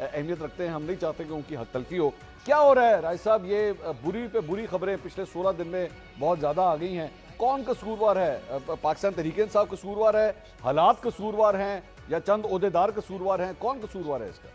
اہمیت رکھتے ہیں, ہم نہیں چاہتے کہ ان کی حق تلفی ہو. کیا ہو رہا ہے راج صاحب؟ یہ بری پہ بری خبریں پچھلے 16 دن میں بہت زیادہ آ گئی ہیں. کون قصوروار ہے؟ پاکستان تحریک انصاف قصوروار ہے, حالات قصوروار ہیں, یا چند عہدیدار قصوروار ہیں؟ کون قصوروار ہے اس کا؟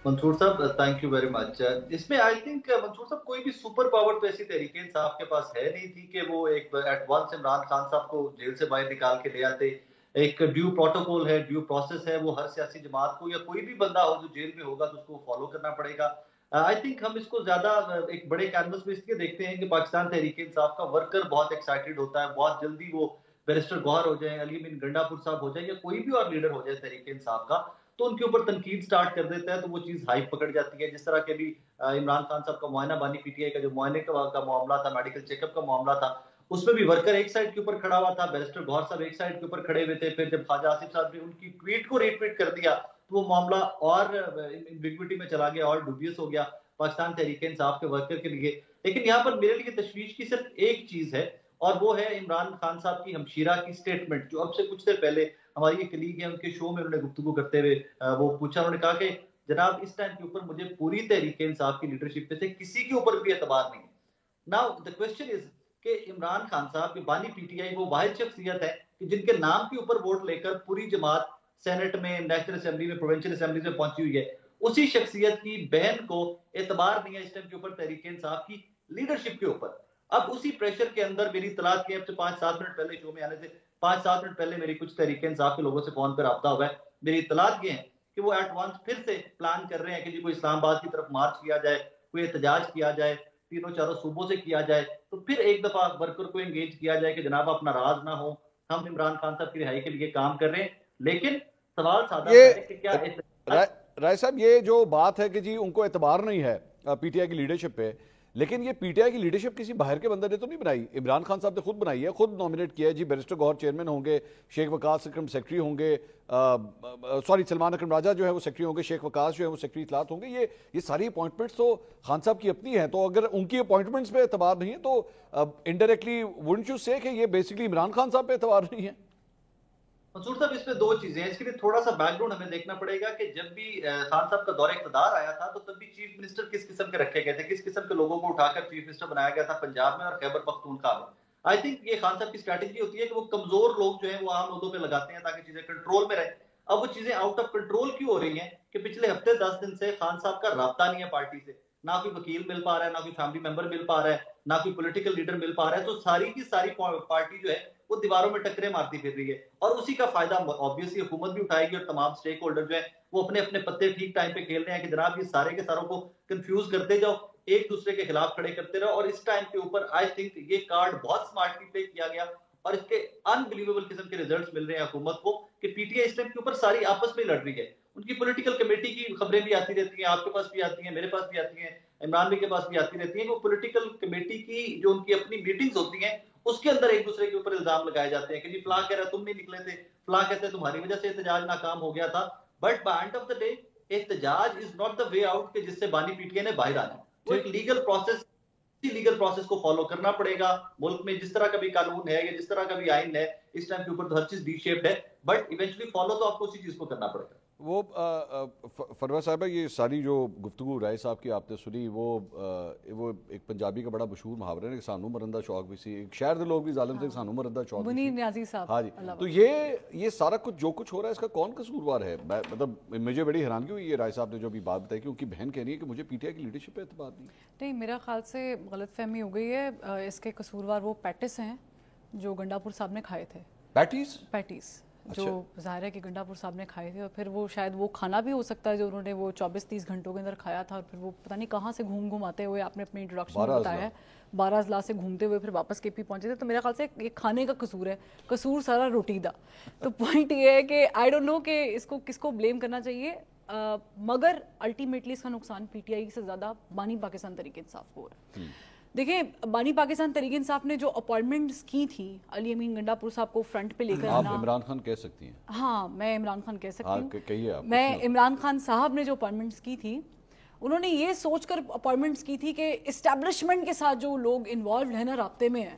منصور صاحب تھینک یو ویری مچ. اس میں آئی تھنک منصور صاحب کوئی بھی سپر پاور تو ایسی تحریک انصاف کے پاس ہے نہیں تھی کہ وہ ایک ایٹ وانس عمران خان صاحب کو جیل سے باہر نکال کے لے آتے. ایک ڈیو پروٹوکول ہے, ڈیو پروسیس ہے, وہ ہر سیاسی جماعت کو یا کوئی بھی بندہ ہو جو جیل میں ہوگا تو اس کو فالو کرنا پڑے گا. آئی تھنک ہم اس کو زیادہ ایک بڑے کینوس میں اس لیے دیکھتے ہیں کہ پاکستان تحریک انصاف کا ورکر بہت ایکسائٹیڈ ہوتا ہے, بہت جلدی وہ بیرسٹر گوہر ہو جائیں, علی امین گنڈا پور صاحب ہو جائیں, یا کوئی بھی اور لیڈر ہو جائے تحریک انصاف کا, تو ان کے اوپر تنقید سٹارٹ کر دیتا ہے, تو وہ چیز ہائپ پکڑ جاتی ہے. جس طرح کے بھی عمران خان صاحب کا معائنہ بانی پی ٹی آئی کا جو معائنے کا معاملہ تھا, میڈیکل چیک اپ کا معاملہ تھا, اس میں بھی ورکر ایک سائڈ کے اوپر کھڑا ہوا تھا, بیرسٹر گوہر صاحب ایک سائڈ کے اوپر کھڑے ہوئے تھے. پھر جب خواجہ آصف صاحب نے ان کی ٹویٹ کو ریٹویٹ کر دیا تو وہ معاملہ اور ایمبیگوٹی میں چلا گیا, اور ڈوبیس ہو گیا پاکستان تحریک انصاف کے ورکر کے لیے. لیکن یہاں پر میرے لیے تشویش کی صرف ایک چیز ہے, اور وہ ہے عمران خان صاحب کی ہمشیرہ کی سٹیٹمنٹ, جو اب سے کچھ دیر پہلے ہماری ایک کلیگ ہے, ان کے شو میں انہوں نے گفتگو کرتے ہوئے وہ پوچھا, انہوں نے کہا کہ جناب اس ٹائم کے اوپر مجھے پوری تحریک انصاف کی لیڈرشپ پہ سے کسی کے اوپر بھی اعتبار نہیں ہے. ناؤ دی کوسچن از کہ عمران خان صاحب کی بانی پی ٹی آئی وہ واحد شخصیت ہے کہ جن کے نام کے اوپر ووٹ لے کر پوری جماعت سینٹ میں, نیشنل اسمبلی میں, پروونشل اسمبلیز میں پہنچی ہوئی ہے. اسی شخصیت کی بہن کو اعتبار نہیں ہے اس ٹائم کے اوپر تحریک انصاف کی لیڈرشپ کے اوپر. اب اسی پریشر کے اندر میری اطلاع کی اب سے 5-7 منٹ پہلے شو میں آنے سے 5-7 منٹ پہلے میری کچھ تحریک انصاف کے لوگوں سے فون پر رابطہ ہوا ہے. میری اطلاعات یہ ہیں کہ وہ ایٹ وانس پھر سے پلان کر رہے ہیں کہ جی کوئی اسلام آباد کی طرف مارچ کیا جائے, کوئی احتجاج کیا جائے, 3-4 صوبوں سے کیا جائے, تو پھر ایک دفعہ ورکر کو انگیج کیا جائے کہ جناب آپ ناراض نہ ہو, ہم عمران خان صاحب کی رہائی کے لیے کام کر رہے ہیں. لیکن سوال سادہ ہے کہ کیا رائے صاحب یہ جو بات ہے کہ جی ان کو اعتبار نہیں ہے پی ٹی آئی کی لیڈرشپ پہ, لیکن یہ پی ٹی آئی کی لیڈرشپ کسی باہر کے بندے نے تو نہیں بنائی, عمران خان صاحب نے خود بنائی ہے, خود نامنیٹ کیا ہے. جی بیرسٹر گوہر چیئرمین ہوں گے, شیخ وقاص اکرم سیکرٹری ہوں گے, سلمان اکرم راجہ جو ہے وہ سیکرٹری ہوں گے, شیخ وقاص جو ہے وہ سیکرٹری اطلاعات ہوں گے. یہ ساری اپوائنٹمنٹس تو خان صاحب کی اپنی ہیں, تو اگر ان کی اپوائنٹمنٹس پہ اعتبار نہیں ہے تو انڈائریکٹلی وڈنٹ یو سے کہ یہ بیسکلی عمران خان صاحب پہ اعتبار نہیں ہے؟ منصور صاحب اس میں دو چیزیں ہیں. اس کے لیے تھوڑا سا بیک گراؤنڈ ہمیں دیکھنا پڑے گا کہ جب بھی خان صاحب کا دور اقتدار آیا تھا تو تب بھی چیف منسٹر کس قسم کے رکھے گئے تھے, کس قسم کے لوگوں کو اٹھا کر چیف منسٹر بنایا گیا تھا پنجاب میں اور خیبر پختونخوا میں. آئی تھنک یہ خان صاحب کی اسٹریٹجی ہوتی ہے کہ وہ کمزور لوگ جو ہیں وہ عام عہدوں پہ لگاتے ہیں تاکہ چیزیں کنٹرول میں رہیں. اب وہ چیزیں آؤٹ آف کنٹرول کیوں ہو رہی ہیں کہ پچھلے ہفتے 10 دن سے خان صاحب کا رابطہ نہیں ہے پارٹی سے, نہ کوئی وکیل مل پا رہا ہے, نہ کوئی فیملی ممبر مل پا رہا ہے, نہ کوئی پولیٹیکل لیڈر مل پا رہا ہے. تو ساری کی ساری پارٹی جو ہے وہ دیواروں میں ٹکرے مارتی پھر رہی ہے, اور اسی کا فائدہ obviously حکومت بھی اٹھائے گی, اور تمام سٹیک ہولڈر جو ہیں وہ اپنے اپنے پتے ٹھیک ٹائم پہ کھیل رہے ہیں کہ جناب یہ سارے کے ساروں کو کنفیوز کرتے جاؤ, ایک دوسرے کے خلاف کھڑے کرتے رہو. اور اس ٹائم کے اوپر آئی تھنک یہ کارڈ بہت سمارٹلی پلے کیا گیا, اور اس کے انبلیویبل قسم کے ریزلٹس مل رہے ہیں حکومت کو کہ P T I us time کے اوپر ساری آپس میں لڑ رہی ہے. ان کی پولیٹیکل کمیٹی کی خبریں بھی آتی رہتی ہیں, آپ کے پاس بھی آتی ہیں, میرے پاس بھی آتی ہیں, عمران بھائی کے پاس بھی آتی رہتی ہیں. وہ پولیٹیکل کمیٹی کی جو ان کی اپنی میٹنگز ہوتی ہیں اس کے اندر ایک دوسرے کے اوپر الزام لگائے جاتے ہیں کہ جی فلاں کہہ رہا ہے تم نہیں نکلے تھے, فلاں کہتے ہیں تمہاری وجہ سے احتجاج ناکام ہو گیا تھا. But by and of the day احتجاج is not the way out کہ جس سے بانی پی ٹی آئی نے باہر آنا. وہ ایک لیگل پروسیس کو فالو کرنا پڑے گا. ملک میں جس طرح کا بھی قانون ہے یا جس طرح کا بھی آئین ہے اس ٹائم کے اوپر تو ہر چیز ڈی شیپڈ ہے, بٹ ایونچولی فالو تو آپ کو اسی چیز کو کرنا پڑے گا. وہ فروہ صاحبہ یہ ساری جو گفتگو رائے صاحب کی آپ نے سنی, وہ ایک پنجابی کا بڑا مشہور محاورہ ہے کہ سانو مرندہ شوق بھی سی, ایک شہر دے لوگ بھی ظالم سے سانو مرندہ شوق بھی سی. نیازی صاحب. ہاں جی, تو یہ سارا کچھ جو کچھ ہو رہا ہے اس کا کون قصوروار ہے؟ مطلب مجھے بڑی حیرانگی ہوئی ہے رائے صاحب نے جو ابھی بات بتائی کہ ان کی بہن کہہ رہی ہے کہ مجھے پی ٹی آئی کی لیڈرشپ پہ اعتبار نہیں. میرا خیال سے غلط فہمی ہو گئی ہے. اس کے قصوروار وہ پیٹس ہیں جو گنڈا پور صاحب نے کھائے تھے. پیٹیز جو ظاہر ہے کہ گنڈا پور صاحب نے کھائے تھے, اور پھر وہ شاید وہ کھانا بھی ہو سکتا ہے جو انہوں نے وہ 24-30 گھنٹوں کے اندر کھایا تھا, اور پھر وہ پتہ نہیں کہاں سے گھوم آتے ہوئے, آپ نے اپنے انٹروڈکشن میں بتایا ہے 12 اضلاع سے گھومتے ہوئے پھر واپس کے پی پہنچے تھے. تو میرا خیال سے یہ کھانے کا قصور ہے, قصور سارا روٹی دا. تو پوائنٹ یہ ہے کہ آئی ڈونٹ نو کہ اس کو کس کو بلیم کرنا چاہیے, مگر الٹیمیٹلی اس کا نقصان پی ٹی آئی سے زیادہ بانی پاکستان تحریک انصاف کو ہو رہا ہے. دیکھیں, بانی پاکستان تحریک انصاف نے جو اپوائنٹمنٹس کی تھی علی امین گنڈا پور صاحب کو فرنٹ پہ لے کر آپ عمران خان کہہ سکتی ہیں. ہاں, میں عمران خان کہہ سکتی ہوں. میں عمران خان صاحب نے جو اپوائنٹمنٹس کی تھی, انہوں نے یہ سوچ کر اپوائنٹمنٹس کی تھی کہ اسٹیبلشمنٹ کے ساتھ جو لوگ انوالوڈ ہیں نا رابطے میں ہیں,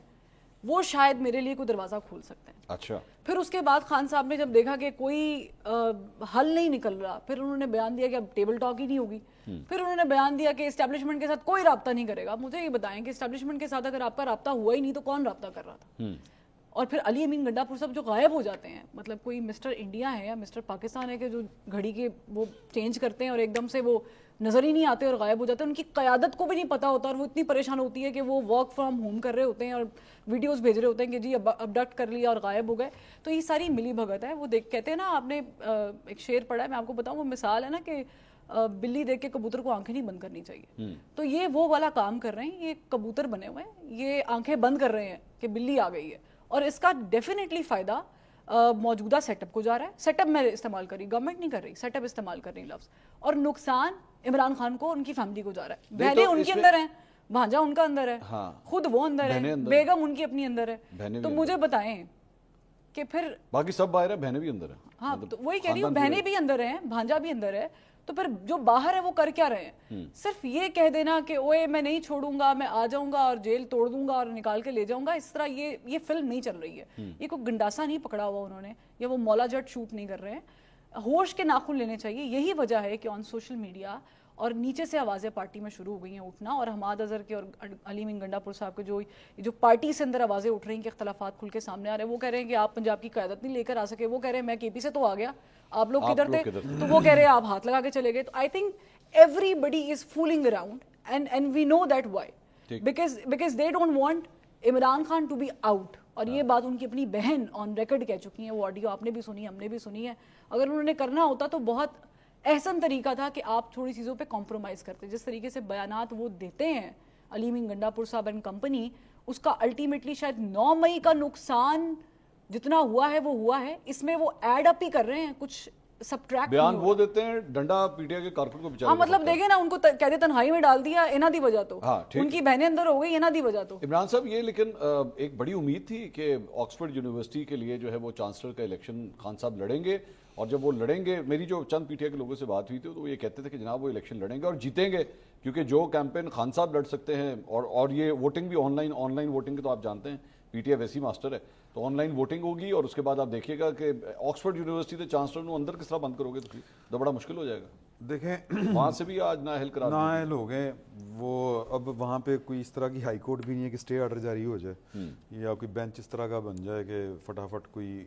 وہ شاید میرے لیے کوئی دروازہ کھول سکتے ہیں. اچھا. پھر اس کے بعد خان صاحب نے جب دیکھا کہ کوئی حل نہیں نکل رہا, پھر انہوں نے بیان دیا کہ اب ٹیبل ٹاک ہی نہیں ہوگی. پھر انہوں نے بیان دیا کہ اسٹیبلشمنٹ کے ساتھ کوئی رابطہ نہیں کرے گا. مجھے یہ بتائیں کہ اسٹیبلشمنٹ کے ساتھ اگر آپ کا رابطہ ہوا ہی نہیں تو کون رابطہ کر رہا تھا؟ اور پھر علی امین گنڈا پور صاحب جو غائب ہو جاتے ہیں, مطلب کوئی مسٹر انڈیا ہے یا مسٹر پاکستان ہے کہ جو گھڑی کے وہ چینج کرتے ہیں اور ایک دم سے وہ نظر ہی نہیں آتے اور غائب ہو جاتے ہیں. ان کی قیادت کو بھی نہیں پتا ہوتا اور وہ اتنی پریشان ہوتی ہے کہ وہ ورک فرام ہوم کر رہے ہوتے ہیں اور ویڈیوز بھیج رہے ہوتے ہیں کہ جی ابڈکٹ کر لیا اور غائب ہو گئے. تو یہ ساری ملی بھگت ہے. وہ کہتے ہیں نا, آپ نے ایک شعر پڑھا ہے, میں آپ کو بتاؤں, وہ مثال ہے نا کہ بلی دیکھ کے کبوتر کو آنکھیں نہیں بند کرنی چاہیے. تو یہ وہ والا کام کر رہے ہیں, یہ کبوتر بنے ہوئے ہیں, یہ آنکھیں بند کر رہے ہیں کہ بلی آ گئی ہے. اور اس کا ڈیفینیٹلی فائدہ موجودہ سیٹ اپ کو جا رہا ہے. سیٹ اپ میں استعمال کر رہی, گورنمنٹ نہیں کر رہی, سیٹ اپ استعمال کر رہی لفظ. اور نقصان عمران خان کو, ان کی فیملی کو جا رہا ہے. بہنیں ان کے اندر ہیں, بھانجا ان کا اندر ہے, خود وہ اندر ہے, بیگم ان کی اپنی اندر ہے. تو مجھے بتائیں کہ پھر باقی سب باہر ہے, بہنیں بھی اندر ہیں. ہاں, تو وہی کہہ رہی ہوں, بہنیں بھی اندر ہیں, بھانجا بھی اندر ہے. تو پھر جو باہر ہے وہ کر کیا رہے ہیں؟ صرف یہ کہہ دینا کہ اوے میں نہیں چھوڑوں گا, میں آ جاؤں گا اور جیل توڑ دوں گا اور نکال کے لے جاؤں گا, اس طرح یہ فلم نہیں چل رہی ہے. یہ کوئی گنڈاسا نہیں پکڑا ہوا انہوں نے, یا وہ مولا جٹ شوٹ نہیں کر رہے ہیں. ہوش کے ناخن لینے چاہیے. یہی وجہ ہے کہ آن سوشل میڈیا اور نیچے سے آوازیں پارٹی میں شروع ہو گئی ہیں اٹھنا, اور حماد اظہر کے اور علی امین گنڈا پور صاحب کے جو پارٹی سے اندر آوازیں اٹھ رہی ہیں کہ اختلافات کھل کے سامنے آ رہے ہیں. وہ کہہ رہے ہیں کہ آپ پنجاب کی قیادت نہیں لے کر آ سکے, وہ کہہ رہے ہیں میں کے پی سے تو آ گیا, آپ لوگ کدھر تھے, تو وہ کہہ رہے ہیں آپ ہاتھ لگا کے چلے گئے. تو I think everybody is fooling around and we know that why, because they don't want Imran Khan to be out. اور یہ بات ان کی اپنی بہن آن ریکارڈ کہہ چکی ہیں, وہ آڈیو آپ نے بھی سنی, ہم نے بھی سنی ہے. اگر انہوں نے کرنا ہوتا تو بہت احسن طریقہ تھا کہ آپ تھوڑی چیزوں پہ کمپرومائز کرتے. جس طریقے سے بیانات وہ دیتے ہیں علی امین گنڈا پور صاحب اینڈ کمپنی, اس کا الٹیمیٹلی شاید 9 مئی کا نقصان جتنا ہوا ہے وہ ہوا ہے, اس میں وہ ایڈ اپ ہی کر رہے ہیں, کچھ سبٹریکٹ بیان وہ دیتے ہیں, ڈنڈا پیٹیا کے کارپٹ کو بیچارے. ہاں, مطلب دیکھیں نا, ان کو کہتے تنہائی میں ڈال دیا انہاں دی وجہ تو, ان کی بہنیں اندر ہو گئی انہاں دی وجہ تو. عمران صاحب یہ لیکن ایک بڑی امید تھی کہ آکسفورڈ یونیورسٹی کے لیے جو ہے وہ چانسلر کا الیکشن خان صاحب لڑیں گے, اور جب وہ لڑیں گے, میری جو چند پی ٹی آئی کے لوگوں سے بات ہوئی تھی تو وہ یہ کہتے تھے کہ جناب وہ الیکشن لڑیں گے اور جیتیں گے, کیونکہ جو کیمپین خان صاحب لڑ سکتے ہیں, اور یہ ووٹنگ بھی آن لائن ووٹنگ تو آپ جانتے ہیں پی ٹی آئی ویسی ماسٹر ہے, تو آن لائن ووٹنگ ہوگی, اور اس کے بعد آپ دیکھیے گا کہ آکسفورڈ یونیورسٹی کے چانسلر کو اندر کس طرح بند کرو گے تو بڑا مشکل ہو جائے گا. دیکھیں وہاں سے بھی آج نااہل ہو گئے وہ. اب وہاں پہ کوئی اس طرح کی ہائی کورٹ بھی نہیں ہے کہ اسٹے آرڈر جاری ہو جائے, یا کوئی بینچ اس طرح کا بن جائے کہ فٹافٹ کوئی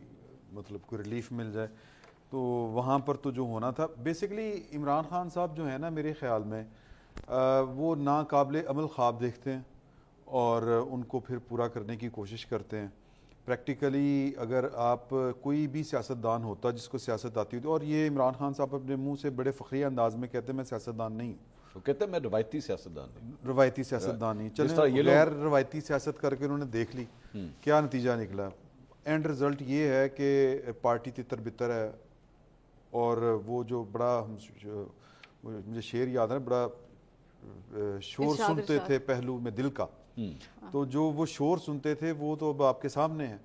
مطلب کوئی ریلیف مل جائے. تو وہاں پر تو جو ہونا تھا بیسیکلی عمران خان صاحب جو ہے نا, میرے خیال میں وہ ناقابل عمل خواب دیکھتے ہیں اور ان کو پھر پورا کرنے کی کوشش کرتے ہیں. پریکٹیکلی اگر آپ کوئی بھی سیاستدان ہوتا جس کو سیاست آتی ہوتی, اور یہ عمران خان صاحب اپنے منہ سے بڑے فخری انداز میں کہتے ہیں میں سیاستدان نہیں ہوں, وہ کہتے ہیں میں روایتی سیاستدان نہیں. چلیں غیر روایتی سیاست کر کے انہوں نے دیکھ لی, کیا نتیجہ نکلا. اینڈ رزلٹ یہ ہے کہ پارٹی تتر بتر ہے, اور وہ جو بڑا مجھے شعر یاد ہے, بڑا شور سنتے تھے پہلو میں دل کا, تو جو وہ شور سنتے تھے وہ تو اب آپ کے سامنے ہیں.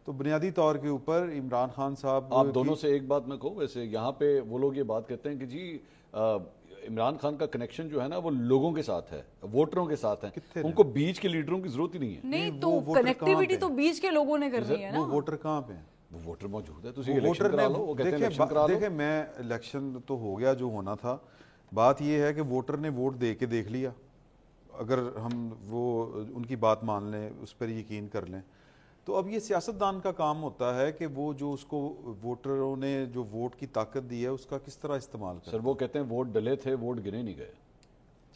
تو بنیادی طور کے اوپر عمران خان صاحب, آپ دونوں سے ایک بات میں کہوں, ویسے یہاں پہ وہ لوگ یہ بات کہتے ہیں کہ جی عمران خان کا کنیکشن جو ہے نا وہ لوگوں کے ساتھ ہے, ووٹروں کے ساتھ ہے, ان کو بیچ کے لیڈروں کی ضرورت ہی نہیں ہے. نہیں تو کنیکٹیویٹی تو بیچ کے لوگوں نے کرنی ہے نا. وہ ووٹر کہاں پہ ہیں؟ وہ ووٹر موجود ہے, تو الیکشن کرا لو. وہ کہتے ہیں الیکشن کرا لو. دیکھیں میں الیکشن تو ہو گیا جو ہونا تھا, بات یہ ہے کہ ووٹر نے ووٹ دے کے دیکھ لیا. اگر ہم وہ ان کی بات مان لیں, اس پر یقین کر لیں, تو اب یہ سیاستدان کا کام ہوتا ہے کہ وہ جو اس کو ووٹروں نے جو ووٹ کی طاقت دی ہے اس کا کس طرح استعمال کریں. سر وہ کہتے ہیں ووٹ ڈلے تھے, ووٹ گنے نہیں گئے.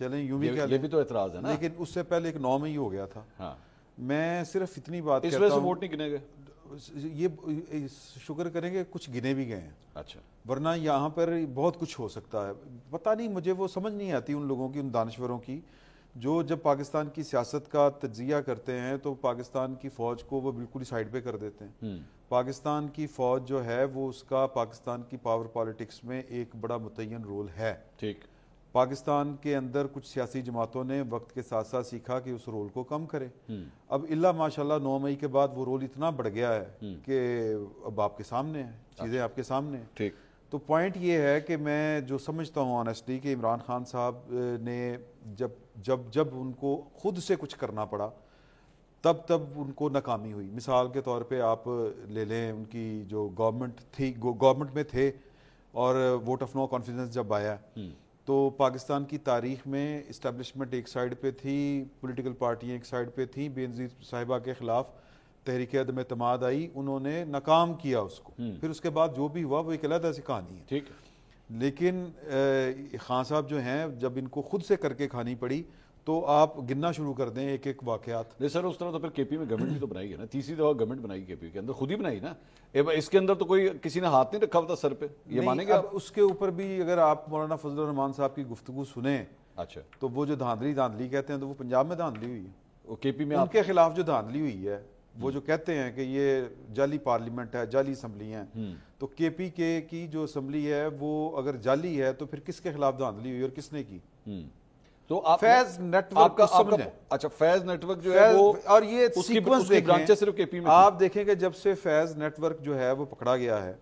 چلیں یوں بھی یہ بھی تو اعتراض ہے نا, لیکن اس سے پہلے ایک 9 مئی ہو گیا تھا. ہاں, میں صرف اتنی بات اس کہتا وجہ سے ہوں, ووٹ نہیں گنے گئے. یہ شکر کریں کہ کچھ گنے بھی گئے ہیں. اچھا, ورنہ یہاں پر بہت کچھ ہو سکتا ہے. پتہ نہیں, مجھے وہ سمجھ نہیں آتی ان لوگوں کی, ان دانشوروں کی, جو جب پاکستان کی سیاست کا تجزیہ کرتے ہیں تو پاکستان کی فوج کو وہ بالکل ہی سائڈ پہ کر دیتے ہیں. پاکستان کی فوج جو ہے وہ اس کا پاکستان کی پاور پالیٹکس میں ایک بڑا متعین رول ہے. ٹھیک, پاکستان کے اندر کچھ سیاسی جماعتوں نے وقت کے ساتھ ساتھ سیکھا کہ اس رول کو کم کرے. اب اللہ ماشاءاللہ 9 مئی کے بعد وہ رول اتنا بڑھ گیا ہے کہ اب آپ کے سامنے ہیں چیزیں, آپ کے سامنے ہیں. ٹھیک, تو پوائنٹ یہ ہے کہ میں جو سمجھتا ہوں آنیسٹلی کہ عمران خان صاحب نے جب ان کو خود سے کچھ کرنا پڑا تب ان کو ناکامی ہوئی. مثال کے طور پہ آپ لے لیں ان کی جو گورنمنٹ تھی, گورنمنٹ میں تھے اور ووٹ آف نو کانفیڈنس جب آیا تو پاکستان کی تاریخ میں اسٹیبلشمنٹ ایک سائڈ پہ تھی, پولیٹیکل پارٹیاں ایک سائڈ پہ تھیں. بینظیر صاحبہ کے خلاف تحریک عدم اعتماد آئی, انہوں نے ناکام کیا اس کو, پھر اس کے بعد جو بھی ہوا وہ ایک علیحدہ سی کہانی ہے. ٹھیک. لیکن خان صاحب جو ہیں جب ان کو خود سے کر کے کھانی پڑی تو آپ گننا شروع کر دیں ایک ایک واقعات. نہیں سر, اس طرح تو پھر کے پی میں گورنمنٹ بھی تو بنائی ہے نا, تیسری دفعہ گورنمنٹ بنائی کے پی کے اندر, خود ہی بنائی نا. اس کے اندر تو کوئی کسی نے ہاتھ نہیں رکھا ہوتا سر پہ, یہ مانیں گے آپ؟ اس کے اوپر بھی اگر آپ مولانا فضل الرحمان صاحب کی گفتگو سنیں, اچھا, تو وہ جو دھاندلی کہتے ہیں تو وہ پنجاب میں دھاندلی ہوئی ہے. وہ کے پی میں ان کے خلاف جو دھاندلی ہوئی ہے, وہ جو کہتے ہیں کہ یہ جعلی پارلیمنٹ ہے, جعلی اسمبلی ہیں, تو کے پی کے کی جو اسمبلی ہے وہ اگر جعلی ہے تو پھر کس کے خلاف دھاندلی ہوئی اور کس نے کی؟ تو فیض نیٹ ورک کو سمجھیں. اچھا, فیض نیٹ ورک جو ہے وہ, اور یہ سیکوینس دیکھیں, صرف کے پی میں آپ دیکھیں کہ جب سے فیض نیٹ ورک جو ہے وہ پکڑا گیا ہے,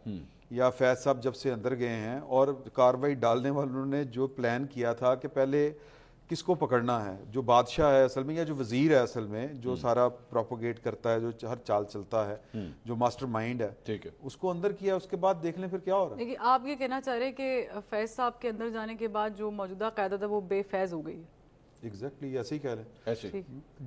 یا فیض صاحب جب سے اندر گئے ہیں, اور کاروائی ڈالنے والوں نے جو پلان کیا تھا کہ پہلے کس کو پکڑنا ہے, جو بادشاہ ہے اصل میں یا جو وزیر ہے اصل میں, جو سارا پروپوگیٹ کرتا ہے, جو ہر چال چلتا ہے, جو ماسٹر مائنڈ ہے, ٹھیک ہے, اس کو اندر کیا. اس کے بعد دیکھ لیں پھر کیا ہو رہا ہے. لیکن آپ یہ کہنا چاہ رہے ہیں کہ فیض صاحب کے اندر جانے کے بعد جو موجودہ قیادت ہے وہ بے فیض ہو گئی ہے؟ ایگزیکٹلی ایسے ہی کہہ لیں. ایسے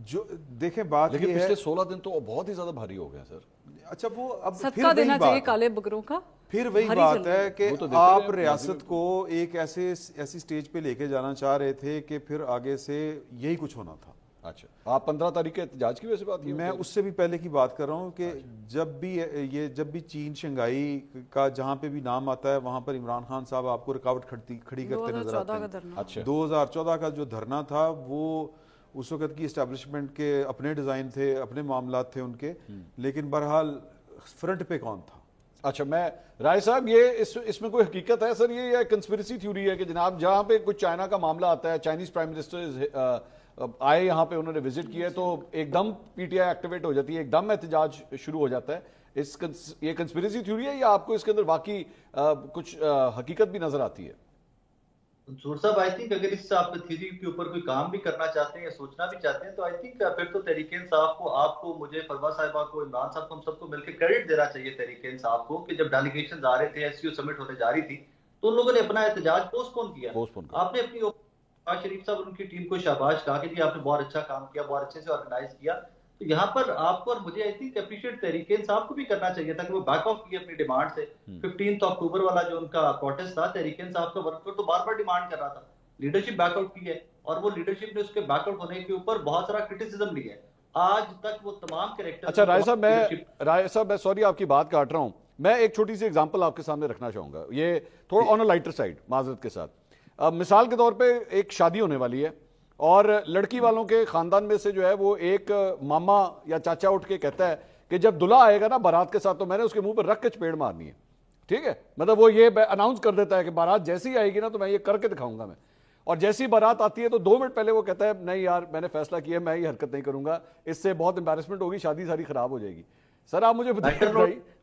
جو دیکھیں بات لیکن یہ ہے, پچھلے 16 دن تو بہت ہی زیادہ بھاری ہو گیا سر. اچھا وہ اب صدقہ دینا چاہیے کالے بکروں کا. پھر وہی بات ہے کہ آپ ریاست کو ایک ایسی سٹیج پہ لے کے جانا چاہ رہے تھے کہ پھر آگے سے یہی کچھ ہونا تھا. اچھا, آپ 15 تاریخ کے احتجاج کی وجہ سے بات کی؟ میں اس سے بھی پہلے کی بات کر رہا ہوں کہ جب بھی چین شنگھائی کا جہاں پہ بھی نام آتا ہے وہاں پر عمران خان صاحب آپ کو رکاوٹ کھڑی کرتے نظر آتے ہیں. اچھا, 2014 کا جو دھرنا تھا وہ اس وقت کی اسٹیبلشمنٹ کے اپنے ڈیزائن تھے, اپنے معاملات تھے ان کے, لیکن بہرحال فرنٹ پہ کون تھا؟ اچھا, میں رائے صاحب یہ اس میں کوئی حقیقت ہے سر, یہ کنسپیریسی تھیوری ہے کہ جناب جہاں پہ کچھ چائنا کا معاملہ آتا ہے, چائنیز پرائم منسٹر آئے یہاں پہ, انہوں نے وزٹ کیا ہے, تو ایک دم پی ٹی آئی ایکٹیویٹ ہو جاتی ہے, ایک دم احتجاج شروع ہو جاتا ہے. یہ کنسپیریسی تھیوری ہے یا آپ کو اس کے اندر واقعی کچھ حقیقت بھی نظر آتی ہے؟ منصور صاحب, آئی تھنک اگر اس آپ تھیوری کے اوپر کوئی کام بھی کرنا چاہتے ہیں یا سوچنا بھی چاہتے ہیں تو آئی تھنک پھر تو تحریک انصاف کو, آپ کو, مجھے, فروا صاحبہ کو, عمران صاحب کو, ہم سب کو مل کے کریڈٹ دینا چاہیے تحریک انصاف کو کہ جب ڈیلیگیشنز آ رہے تھے, ایس سی او سمٹ ہونے جا رہی تھی, تو ان لوگوں نے اپنا احتجاج پوسٹ پون کیا. آپ نے اپنی شریف صاحب اور ان کی ٹیم کو شاباش کہا کہ جی آپ نے بہت اچھا کام کیا, بہت اچھے سے آرگنائز کیا. تو یہاں پر آپ کو اور مجھے I think appreciate Tehreek Insaf کو بھی کرنا چاہیے تھا کہ وہ بیک آف کیے اپنی ڈیمانڈ سے. 15 اکتوبر والا جو ان کا پروٹیسٹ تھا, تحریک انصاف کا ورکر تو بار بار ڈیمانڈ کر رہا تھا, لیڈرشپ بیک آؤٹ کی ہے, اور وہ لیڈرشپ نے اس کے بیک آؤٹ ہونے کے اوپر بہت سارا کرٹیسزم لیا ہے. آج تک وہ تمام کریکٹر. اچھا رائے صاحب میں سوری آپ کی بات کاٹ رہا ہوں, میں ایک چھوٹی سی ایگزامپل آپ کے سامنے رکھنا چاہوں گا, یہ تھوڑا آن اے لائٹر سائڈ معذرت کے ساتھ. مثال کے طور پہ ایک شادی ہونے والی ہے اور لڑکی والوں کے خاندان میں سے جو ہے وہ ایک ماما یا چاچا اٹھ کے کہتا ہے کہ جب دلہا آئے گا نا بارات کے ساتھ تو میں نے اس کے منہ پہ رکھ کے چپیڑ مارنی ہے. ٹھیک ہے, مطلب وہ یہ اناؤنس کر دیتا ہے کہ بارات جیسی آئے گی نا تو میں یہ کر کے دکھاؤں گا میں, اور جیسی بارات آتی ہے تو 2 منٹ پہلے وہ کہتا ہے نہیں یار میں نے فیصلہ کیا ہے, میں یہ حرکت نہیں کروں گا, اس سے بہت امبیرسمنٹ ہوگی, شادی ساری خراب ہو جائے گی. سر آپ مجھے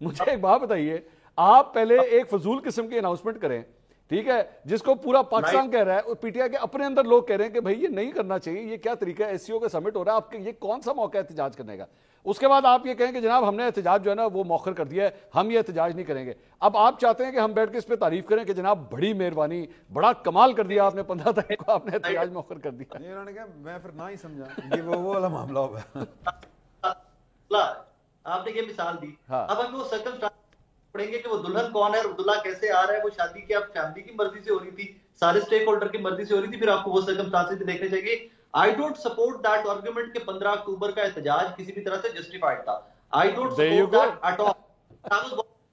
مجھے ایک بات بتائیے, آپ پہلے ایک فضول قسم کی اناؤنسمنٹ کریں, ٹھیک ہے, جس کو پورا پاکستان کہہ رہا ہے, اور پی ٹی آئی کے اپنے اندر لوگ کہہ رہے ہیں کہ بھائی یہ نہیں کرنا چاہیے, یہ کیا طریقہ ہے, ایس سی او کا سمٹ ہو رہا ہے, آپ کے یہ کون سا موقع ہے احتجاج کرنے کا. اس کے بعد آپ یہ کہیں کہ جناب ہم نے احتجاج جو ہے نا وہ مؤخر کر دیا ہے, ہم یہ احتجاج نہیں کریں گے. اب آپ چاہتے ہیں کہ ہم بیٹھ کے اس پہ تعریف کریں کہ جناب بڑی مہربانی, بڑا کمال کر دیا آپ نے, 15 تاریخ کو آپ نے احتجاج مؤخر کر دیا. انہوں نے کہا میں پھر نہ ہی سمجھا, یہ وہ والا معاملہ ہوگا. آپ نے یہ مثال دی, اب ہم وہ سرکمسٹانس پڑھیں گے کہ وہ دلہن کون ہے اور دلہا کیسے آ رہا ہے, وہ شادی کی آپ فیملی کی مرضی سے ہو رہی تھی, سارے سٹیک ہولڈر کی مرضی سے ہو رہی تھی, پھر آپ کو وہ سرکمسٹانسز بھی دیکھنے چاہیے. I don't support that argument کہ 15 اکتوبر کا احتجاج کسی بھی طرح سے justified تھا. I don't support that at all.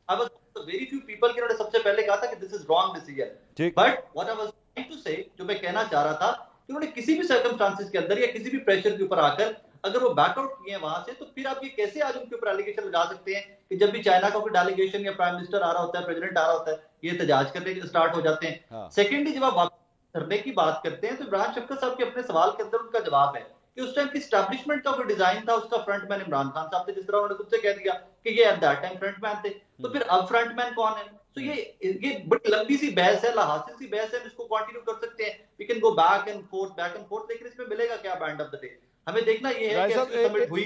I was very few people کہ انہوں نے سب سے پہلے کہا تھا کہ this is wrong decision. But what I was trying to say, جو میں کہنا چاہ رہا تھا کہ انہوں نے کسی بھی circumstances کے اندر یا کسی بھی پریشر کے اوپر آ کر اگر وہ بیک آؤٹ کیے ہیں وہاں سے, تو پھر آپ یہ کیسے آج ان کے اوپر ایلیگیشن لگا سکتے ہیں کہ جب بھی چائنا کا کوئی ڈیلیگیشن یا پرائم منسٹر آ رہا ہوتا ہے, پریزیڈنٹ آ رہا ہوتا ہے, یہ احتجاج کرنے اسٹارٹ ہو جاتے ہیں. سیکنڈلی جب آپ دھرنے کی بات کرتے ہیں تو عمران شفقت صاحب کے اپنے سوال کے اندر ان کا جواب ہے کہ اس ٹائم کی اسٹیبلشمنٹ کا کوئی ڈیزائن تھا, اس کا فرنٹ مین عمران خان صاحب تھے, جس طرح انہوں نے خود سے کہہ دیا کہ یہ ایٹ دیٹ ٹائم فرنٹ مین تھے, تو پھر اب فرنٹ مین کون ہے. تو یہ بڑی لمبی سی بحث ہے, حاصل سی بحث ہے, ہم اس کو کنٹینیو کر سکتے ہیں, we can go back and forth, لیکن اس میں ملے گا کیا بینڈ آف دی ڈے. ہمیں دیکھنا یہ ہے کہ سمٹ ہوئی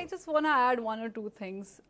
I just want to add one or two things.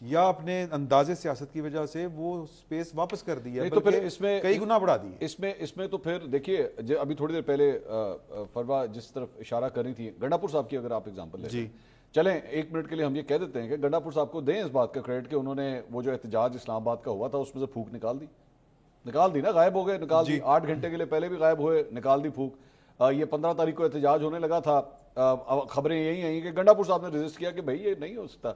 یا اپنے انداز سیاست کی وجہ سے وہ سپیس واپس کر دی ہے، تو پھر اس میں کئی گنا بڑھا دی ہے۔ اس میں تو پھر دیکھیے ابھی تھوڑی دیر پہلے فروا جس طرف اشارہ کر رہی تھی، گنڈا پور صاحب کی اگر آپ ایگزامپل لیں جی چلیں ایک منٹ کے لیے ہم یہ کہ دیتے ہیں کہ گنڈا پور صاحب کو دیں اس بات کا کریڈٹ کہ انہوں نے وہ جو احتجاج اسلام آباد کا ہوا تھا اس میں سے پھونک نکال دی نا، غائب ہو گئے، نکال دی، 8 گھنٹے کے لیے پہلے بھی غائب ہوئے، نکال دی پھونک۔ یہ 15 تاریخ کو احتجاج ہونے لگا تھا، خبریں یہی آئیں کہ گنڈا پور صاحب نے ریزسٹ کیا کہ بھائی یہ نہیں ہو سکتا۔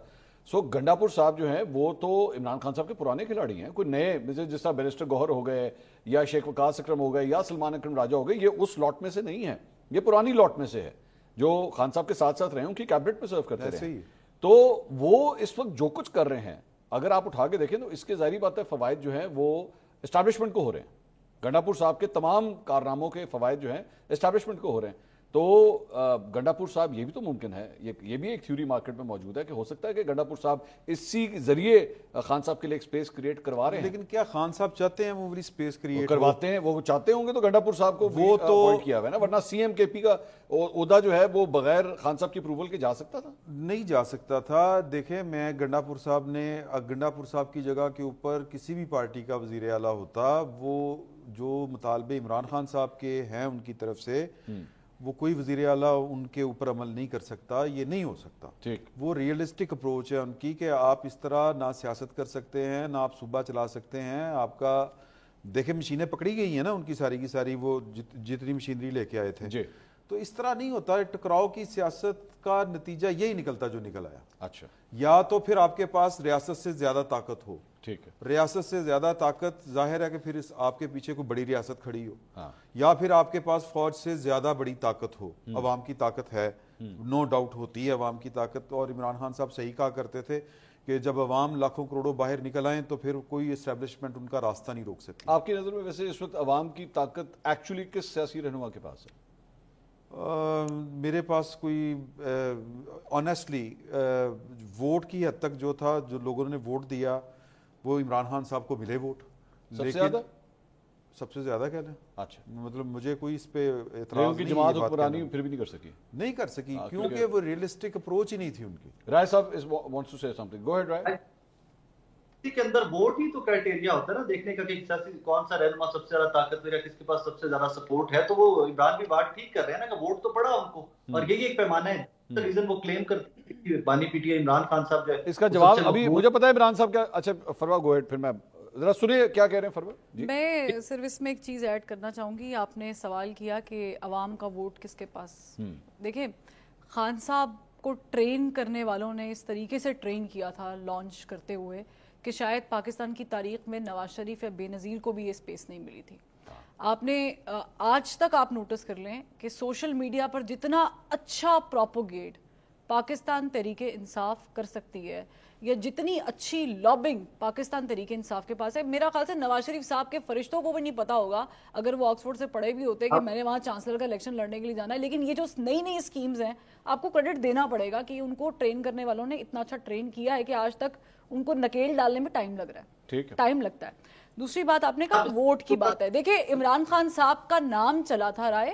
سو گنڈا پور صاحب جو ہیں وہ تو عمران خان صاحب کے پرانے کھلاڑی ہیں، کوئی نئے جس طرح بیرسٹر گوہر ہو گئے یا شیخ وقاص اکرم ہو گئے یا سلمان اکرم راجہ ہو گئے، یہ اس لاٹ میں سے نہیں ہے، یہ پرانی لاٹ میں سے ہے جو خان صاحب کے ساتھ ساتھ رہے ہیں، ان کی کیبنٹ میں سرو کرتے رہے ہیں۔ تو وہ اس وقت جو کچھ کر رہے ہیں اگر آپ اٹھا کے دیکھیں تو اس کے ظاہری بات ہے فوائد جو ہیں وہ اسٹیبلشمنٹ کو ہو رہے ہیں، گنڈا پور صاحب کے تمام کارناموں کے فوائد جو ہیں اسٹیبلشمنٹ کو ہو رہے ہیں۔ تو گنڈا پور صاحب یہ بھی تو ممکن ہے، یہ بھی ایک تھیوری مارکیٹ میں موجود ہے کہ ہو سکتا ہے کہ گنڈا پور صاحب اسی ذریعے خان صاحب کے لیے ایک سپیس کریٹ کروا رہے ہیں۔ لیکن کیا خان صاحب چاہتے ہیں وہ والی سپیس کریٹ کرواتے ہیں؟ وہ چاہتے ہوں گے تو گنڈا پور صاحب کو وہ تو اپوائنٹ کیا ہوا ہے نا، ورنہ سی ایم کے پی کا عہدہ جو ہے وہ بغیر خان صاحب کی اپروول کے جا سکتا تھا؟ نہیں جا سکتا تھا۔ دیکھیں میں گنڈا پور صاحب کی جگہ کے اوپر کسی بھی پارٹی کا وزیر اعلیٰ ہوتا، وہ جو مطالبے عمران خان صاحب کے ہیں ان کی طرف سے، وہ کوئی وزیر اعلیٰ ان کے اوپر عمل نہیں کر سکتا، یہ نہیں ہو سکتا۔ وہ ریئلسٹک اپروچ ہے ان کی کہ آپ اس طرح نہ سیاست کر سکتے ہیں نہ آپ صوبہ چلا سکتے ہیں۔ آپ کا دیکھیں مشینیں پکڑی گئی ہیں نا ان کی ساری کی ساری، وہ جتنی مشینری لے کے آئے تھے، تو اس طرح نہیں ہوتا۔ ٹکراؤ کی سیاست کا نتیجہ یہی نکلتا جو نکل آیا۔ اچھا، یا تو پھر آپ کے پاس ریاست سے زیادہ طاقت ہو، ٹھیک ہے، ریاست سے زیادہ طاقت ظاہر ہے کہ پھر آپ کے پیچھے کوئی بڑی ریاست کھڑی ہو، یا پھر آپ کے پاس فوج سے زیادہ بڑی طاقت ہو۔ عوام کی طاقت ہے، نو ڈاؤٹ ہوتی ہے عوام کی طاقت، اور عمران خان صاحب صحیح کہا کرتے تھے کہ جب عوام لاکھوں کروڑوں باہر نکل آئیں تو پھر کوئی اسٹیبلشمنٹ ان کا راستہ نہیں روک سکتی۔ آپ کی نظر میں ویسے اس وقت عوام کی طاقت ایکچولی کس سیاسی رہنما کے پاس ہے؟ میرے پاس کوئی آنیسٹلی ووٹ کی حد تک جو تھا، جو لوگوں نے ووٹ دیا وہ عمران خان صاحب کو ملے ووٹ، سب سے زیادہ کہہ لیں۔ اچھا، مطلب مجھے کوئی اس پہ اعتراض نہیں، جماعت حکمرانی پھر بھی نہیں کر سکی کیونکہ وہ ریئلسٹک اپروچ ہی نہیں تھی ان کی۔ رائے صاحب وانٹس ٹو سے سم تھنگ، گو اہیڈ رائے۔ اسی کے اندر ووٹ ہی تو کرائٹیریا ہوتا ہے نا دیکھنے کا کہ سیاسی کون سا رہنما سب سے زیادہ طاقتور ہے، کس کے پاس سب سے زیادہ سپورٹ ہے۔ تو وہ عمران بھی بات ٹھیک کر رہے ہیں نا کہ ووٹ تو پڑا ان کو، اور یہی ایک پیمانہ ہے ریزن وہ کلیم کرتے ہیں بانی P T I Imran Khan صاحب جو ہے اس کا جواب ابھی مجھے پتا ہے عمران صاحب کیا۔ اچھا فروا گو اہیڈ، پھر میں ذرا سنیے کیا کہہ رہے ہیں فروا جی۔ میں صرف اس میں ایک چیز ایڈ کرنا چاہوں گی، آپ نے سوال کیا کہ عوام کا ووٹ کس کے پاس۔ دیکھیں خان صاحب کو ٹرین کرنے والوں نے اس طریقے سے ٹرین کیا تھا لانچ کرتے ہوئے کہ شاید پاکستان کی تاریخ میں نواز شریف یا بے نظیر کو بھی یہ سپیس نہیں ملی تھی۔ آپ نے آج تک آپ نوٹس کر لیں کہ سوشل میڈیا پر جتنا اچھا پروپوگیٹ پاکستان تحریک انصاف کر سکتی ہے یا جتنی اچھی لابنگ پاکستان تحریک انصاف کے پاس ہے، میرا خیال سے نواز شریف صاحب کے فرشتوں کو بھی نہیں پتا ہوگا اگر وہ آکسفورڈ سے پڑھے بھی ہوتے کہ میں نے وہاں چانسلر کا الیکشن لڑنے کے لیے جانا ہے۔ لیکن یہ جو نئی نئی اسکیمز ہیں آپ کو کریڈٹ دینا پڑے گا کہ ان کو ٹرین کرنے والوں نے اتنا اچھا ٹرین کیا ہے کہ آج تک ان کو نکیل ڈالنے میں ٹائم لگ رہا ہے، ٹائم لگتا ہے۔ دوسری بات آپ نے کہا ووٹ کی بات ہے، دیکھیں عمران خان صاحب کا نام چلا تھا رائے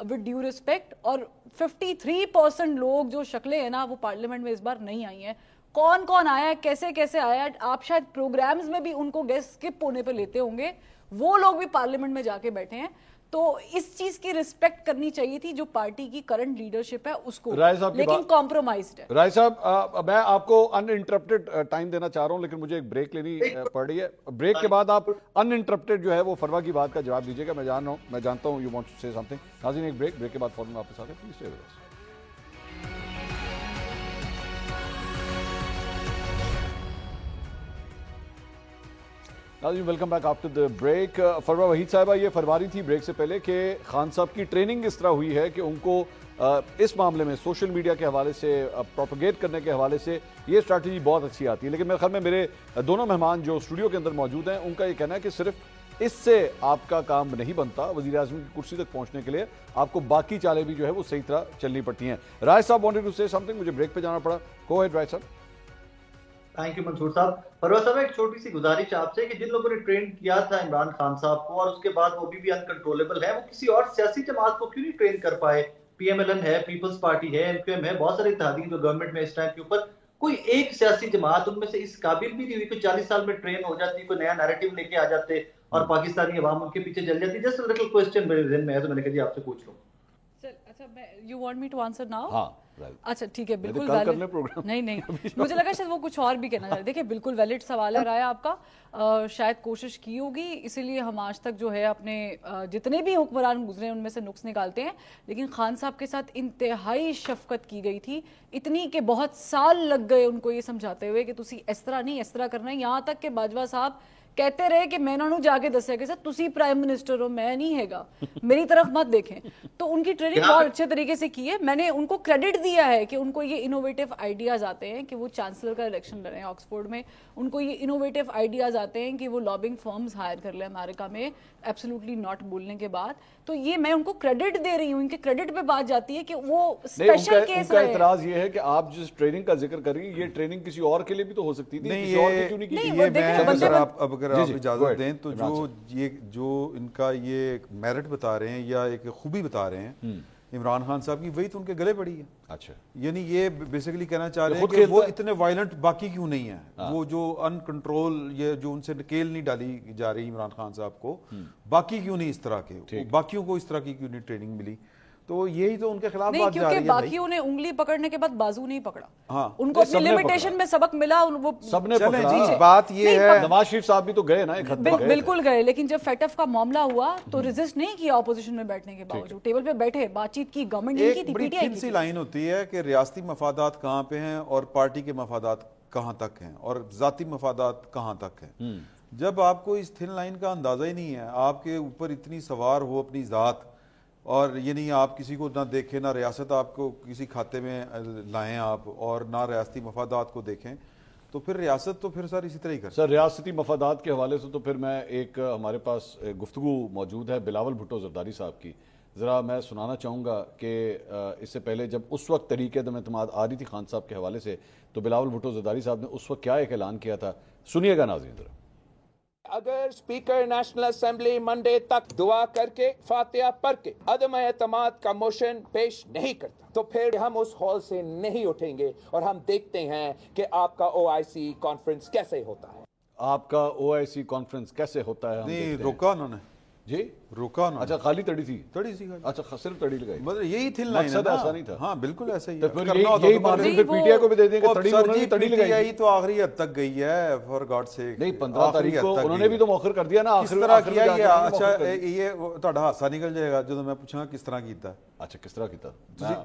ود ڈیو ریسپیکٹ، اور 53% لوگ جو شکلیں ہیں نا وہ پارلیمنٹ میں اس بار نہیں آئی ہیں۔ کون کون آیا ہے، کیسے کیسے آیا ہے، آپ شاید پروگرامز میں بھی ان کو گیسٹ سکپ ہونے پہ لیتے ہوں گے، وہ لوگ بھی پارلیمنٹ میں جا کے بیٹھے ہیں۔ تو اس چیز کی ریسپیکٹ کرنی چاہیے تھی جو پارٹی کی کرنٹ لیڈرشپ ہے اس کو، لیکن کمپرومائزڈ ہے۔ رائے صاحب میں آپ کو ان انٹرپٹڈ ٹائم دینا چاہ رہا ہوں، لیکن مجھے ایک بریک لینی پڑ رہی ہے۔ بریک کے بعد آپ ان انٹرپٹڈ جو ہے وہ فروا کی بات کا جواب دیجیے گا۔ میں جانتا ہوں یو وانٹ ٹو سے سم تھنگ۔ ناظرین ایک بریک کے بعد فوراً واپس آتے ہیں، please stay with us. Welcome back after the break. Farwa Waheed صاحبہ یہ فرما رہی تھی بریک سے پہلے کہ خان صاحب کی ٹریننگ اس طرح ہوئی ہے کہ ان کو اس معاملے میں سوشل میڈیا کے حوالے سے پروپیگیٹ کرنے کے حوالے سے یہ اسٹریٹجی بہت اچھی آتی ہے۔ لیکن میرے خیال میں میرے دونوں مہمان جو اسٹوڈیو کے اندر موجود ہیں ان کا یہ کہنا ہے کہ صرف اس سے آپ کا کام نہیں بنتا، وزیر اعظم کی کرسی تک پہنچنے کے لیے آپ کو باقی چالیں بھی جو ہے وہ صحیح طرح چلنی پڑتی ہیں۔ رائے صاحب وانٹڈ ٹو سے سم تھنگ، مجھے بریک پہ جانا پڑا۔ گو اہیڈ رائے صاحب۔ تھینک یو منصور صاحب۔ فروا صاحب ایک چھوٹی سی گزارش آپ سے کہ جن لوگوں نے ٹرین کیا تھا عمران خان صاحب کو اور اس کے بعد وہ بھی انکنٹرولبل ہے، وہ کسی اور سیاسی جماعت کو کیوں نہیں ٹرین کر پائے؟ پی ایم ایل این ہے، پیپلز پارٹی ہے، ایم کیو ایم ہے، بہت سارے اتحادی جو گورنمنٹ میں اس ٹائم کے اوپر کوئی ایک سیاسی جماعت ان میں سے اس قابل بھی نہیں ہوئی، کوئی 40 سال میں ٹرین ہو جاتی، کوئی نیا نیریٹو لے کے آ جاتے اور پاکستانی عوام ان کے پیچھے جل جاتی. جسٹ لٹل کوسچن میرے ذہن میں ہے تو میں نے کہا جی آپ سے پوچھ لوں. اچھا you want me to answer now? ہاں اچھا ٹھیک ہے، بالکل ویلڈ. نہیں مجھے لگا شاید وہ کچھ اور بھی کہنا چاہتے. دیکھیں بالکل ویلڈ سوال ہے رائے آپ کا. شاید کوشش کی ہوگی، اسی لیے ہم آج تک جو ہے اپنے جتنے بھی حکمران گزرے ان میں سے نقص نکالتے ہیں. لیکن خان صاحب کے ساتھ انتہائی شفقت کی گئی تھی، اتنی کہ بہت سال لگ گئے ان کو یہ سمجھاتے ہوئے کہ تسی اس طرح نہیں اس طرح کرنا ہے. یہاں تک کہ باجوہ صاحب کہتے رہے کہ میں انہوں جا کے دسیا کہ سر تسی پرائم منسٹر ہو، میں نہیں ہے گا، میری طرف مت دیکھیں. تو ان کی ٹریننگ بہت اچھے طریقے سے کی ہے. میں نے ان کو کریڈٹ دیا ہے کہ ان کو یہ انوویٹو آئیڈیاز آتے ہیں کہ وہ چانسلر کا الیکشن لڑیں آکسفورڈ میں. ان کو یہ انوویٹو آئیڈیاز آتے ہیں کہ وہ لابنگ فرمز ہائر کر لیں امریکہ میں ایبسولوٹلی ناٹ بولنے کے بعد. تو یہ میں ان کو کریڈٹ دے رہی ہوں، ان کے کریڈٹ پہ بات جاتی ہے کہ وہ اسپیشل کیس رہے. اعتراض یہ ہے کہ آپ جس ٹریننگ کا ذکر کر رہی ہیں، یہ ٹریننگ کسی اور کے لیے بھی تو ہو سکتی تھی. نہیں اگر آپ اجازت دیں تو جو ان کا یہ میرٹ بتا رہے ہیں یا ایک خوبی بتا رہے ہیں عمران خان صاحب کی، وہی تو ان کے گلے پڑی ہے. اچھا یعنی یہ بیسیکلی کہنا چاہ رہے ہیں کہ وہ اتنے وائلنٹ باقی کیوں نہیں ہیں، وہ جو ان کنٹرول یہ جو ان سے نکیل نہیں ڈالی جا رہی عمران خان صاحب کو، باقی کیوں نہیں اس طرح کے، باقیوں کو اس طرح کی کیوں نہیں ٹریننگ ملی. تو یہی تو ان کے خلاف بات جا رہی ہے. کیونکہ باقیوں نے انگلی پکڑنے کے بعد بازو نہیں پکڑا، ان کو اپنی لمیٹیشن میں سبق ملا، وہ سب نے پکڑا. جی بات یہ ہے نواز شریف صاحب بھی تو گئے نا ایک حد تک، بالکل گئے. لیکن جب فیٹف کا معاملہ ہوا تو ریزسٹ نہیں کیا اپوزیشن میں بیٹھنے کے باوجود، ٹیبل پہ بیٹھے، بات چیت کی، گورنمنٹ نہیں کی تھی، پی ٹی آئی کی. سی لائن ہوتی ہے کہ ریاستی مفادات کہاں پہ ہیں اور پارٹی کے مفادات کہاں تک ہیں اور ذاتی مفادات کہاں تک ہیں. جب آپ کو اس تھن لائن کا اندازہ ہی نہیں ہے، آپ کے اوپر اتنی سوار ہو اپنی ذات، اور یعنی آپ کسی کو نہ دیکھیں، نہ ریاست آپ کو کسی کھاتے میں لائیں آپ، اور نہ ریاستی مفادات کو دیکھیں، تو پھر ریاست تو پھر سر اسی طرح ہی کریں. سر ریاستی مفادات کے حوالے سے تو پھر میں ایک ہمارے پاس گفتگو موجود ہے بلاول بھٹو زرداری صاحب کی، ذرا میں سنانا چاہوں گا کہ اس سے پہلے جب اس وقت تحریک عدم اعتماد آ رہی تھی خان صاحب کے حوالے سے، تو بلاول بھٹو زرداری صاحب نے اس وقت کیا ایک اعلان کیا تھا، سنیے گا ناظرین ذرا. اگر اسپیکر نیشنل اسمبلی منڈے تک دعا کر کے فاتحہ پڑھ کے عدم اعتماد کا موشن پیش نہیں کرتا تو پھر ہم اس ہال سے نہیں اٹھیں گے اور ہم دیکھتے ہیں کہ آپ کا او آئی سی کانفرنس کیسے ہوتا ہے. آپ کا او آئی سی کانفرنس کیسے ہوتا ہے؟ نہیں روکا انہوں نے، جی روکا نا. اچھا خالی تڑی تھی، اچھا صرف تڑی لگائی، مطلب یہی تھن لائن ہے، ایسا نہیں تھا. ہاں بالکل ایسا ہی ہے. یہی مارجن پھر پی ٹی آئی کو بھی دے دیں کہ تڑی انہوں نے تڑی لگائی تو آخری حد تک گئی ہے فار گاڈ سیک. نہیں 15 تاریخ کو انہوں نے بھی تو مؤخر کر دیا نا. کس طرح کیا یہ؟ اچھا یہ تہاڈا ہاسا نکل جائے گا جدوں میں پوچھاں کس طرح کیتا. اچھا کس طرح کیتا؟